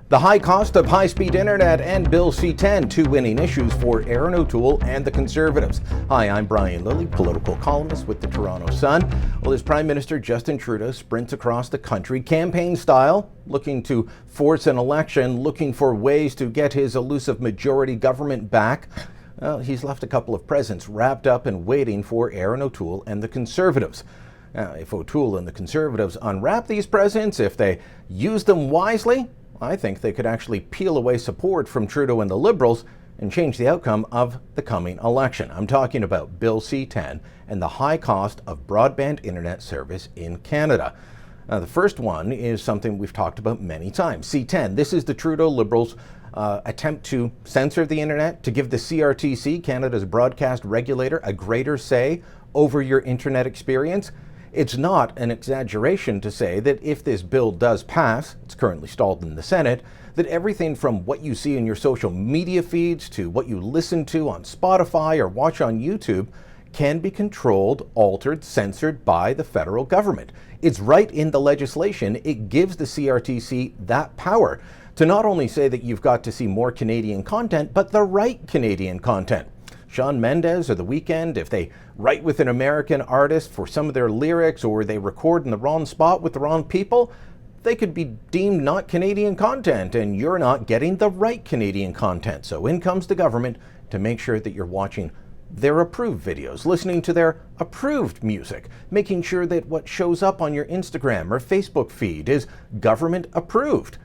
The high cost of high-speed internet and Bill C-10, two winning issues for Aaron O'Toole and the Conservatives. Hi, I'm Brian Lilley, political columnist with the Toronto Sun. Well, as Prime Minister Justin Trudeau sprints across the country, campaign style, looking to force an election, looking for ways to get his elusive majority government back, he's left a couple of presents wrapped up and waiting for Aaron O'Toole and the Conservatives. Now, if O'Toole and the Conservatives unwrap these presents, if they use them wisely, I think they could actually peel away support from Trudeau and the Liberals and change the outcome of the coming election. I'm talking about Bill C-10 and the high cost of broadband internet service in Canada. The first one is something we've talked about many times. C-10, this is the Trudeau Liberals' attempt to censor the internet, to give the CRTC, Canada's broadcast regulator, a greater say over your internet experience. It's not an exaggeration to say that if this bill does pass, it's currently stalled in the Senate, that everything from what you see in your social media feeds to what you listen to on Spotify or watch on YouTube can be controlled, altered, censored by the federal government. It's right in the legislation. It gives the CRTC that power to not only say that you've got to see more Canadian content, but the right Canadian content. Shawn Mendes or The Weeknd, if they write with an American artist for some of their lyrics or they record in the wrong spot with the wrong people, they could be deemed not Canadian content and you're not getting the right Canadian content. So in comes the government to make sure that you're watching their approved videos, listening to their approved music, making sure that what shows up on your Instagram or Facebook feed is government approved.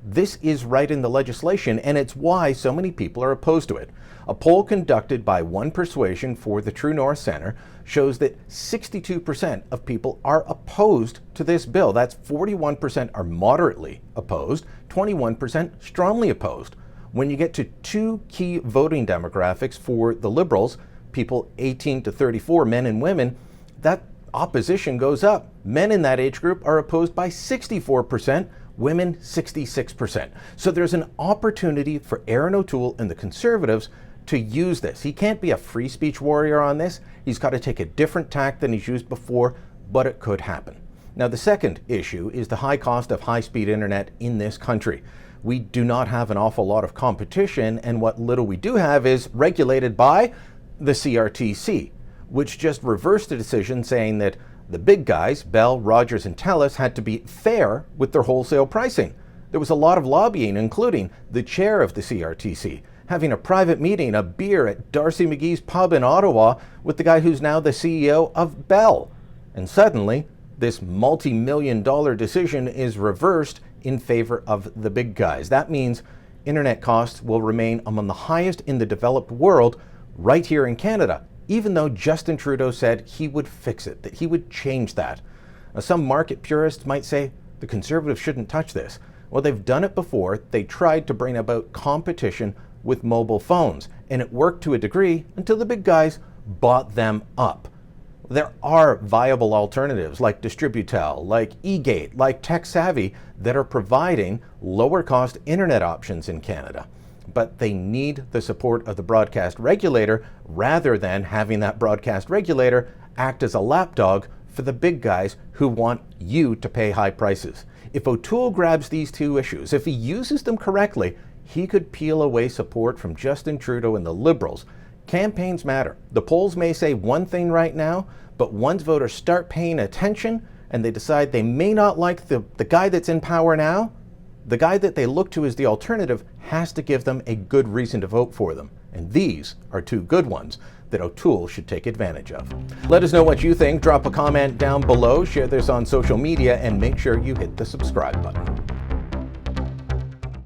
This is right in the legislation, and it's why so many people are opposed to it. A poll conducted by One Persuasion for the True North Centre shows that 62% of people are opposed to this bill. That's 41% are moderately opposed, 21% strongly opposed. When you get to two key voting demographics for the Liberals, people 18 to 34, men and women, that opposition goes up. Men in that age group are opposed by 64%. Women, 66%. So there's an opportunity for Aaron O'Toole and the Conservatives to use this. He can't be a free speech warrior on this. He's got to take a different tack than he's used before, but it could happen. Now, the second issue is the high cost of high-speed internet in this country. We do not have an awful lot of competition, and what little we do have is regulated by the CRTC, which just reversed the decision saying that the big guys, Bell, Rogers, and TELUS, had to be fair with their wholesale pricing. There was a lot of lobbying, including the chair of the CRTC, having a private meeting, a beer at Darcy McGee's pub in Ottawa with the guy who's now the CEO of Bell. And suddenly, this multi-million-dollar decision is reversed in favor of the big guys. That means internet costs will remain among the highest in the developed world right here in Canada, even though Justin Trudeau said he would fix it, that he would change that. Now, some market purists might say the Conservatives shouldn't touch this. Well, they've done it before. They tried to bring about competition with mobile phones, and it worked to a degree until the big guys bought them up. There are viable alternatives like Distributel, like eGate, like TechSavvy that are providing lower cost internet options in Canada. But they need the support of the broadcast regulator rather than having that broadcast regulator act as a lapdog for the big guys who want you to pay high prices. If O'Toole grabs these two issues, if he uses them correctly, he could peel away support from Justin Trudeau and the Liberals. Campaigns matter. The polls may say one thing right now, but once voters start paying attention and they decide they may not like the guy that's in power now, the guy that they look to as the alternative has to give them a good reason to vote for them. And these are two good ones that O'Toole should take advantage of. Let us know what you think. Drop a comment down below, share this on social media, and make sure you hit the subscribe button.